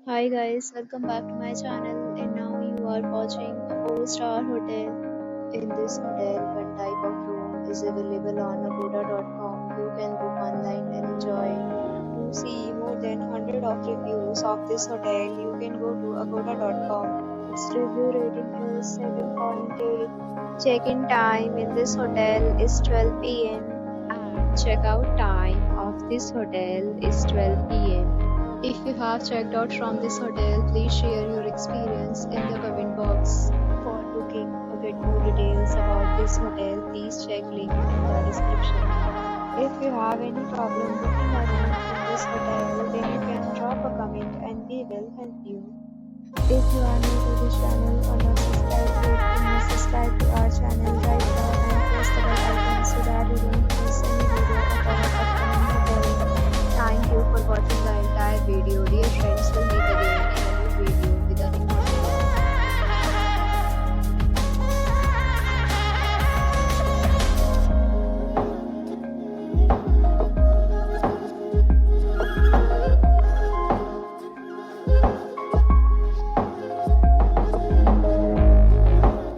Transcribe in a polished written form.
Hi guys, welcome back to my channel and now you are watching a 4-star hotel. In this hotel, one type of room is available on agoda.com. You can book online and enjoy. To see more than 100 of reviews of this hotel, you can go to agoda.com. Its review rating is 7.8. Check-in time in this hotel is 12 p.m. and check-out time of this hotel is 12 p.m. If you have checked out from this hotel, please share your experience in the comment box. For booking or get more details about this hotel, please check link in the description. If you have any problem booking a room in this hotel, then you can drop a comment and we will help you. If you are